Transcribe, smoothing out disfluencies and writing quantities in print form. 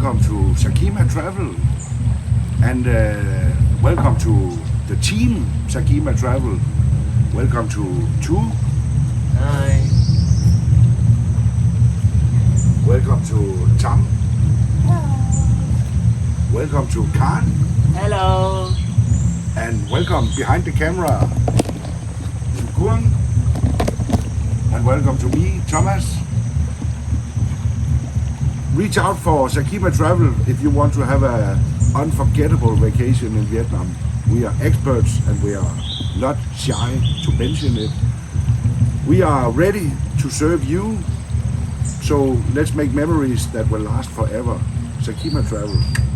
welcome to Sakima Travel, and welcome to the team Sakima Travel. Welcome to Tu. Hi. Welcome to Tam. Welcome to Khan, Hello. and welcome behind the camera to Kuang, and welcome to me, Thomas. Reach out for Sakima Travel if you want to have a unforgettable vacation in Vietnam. We are experts and we are not shy to mention it. We are ready to serve you, so let's make memories that will last forever. Sakima Travel.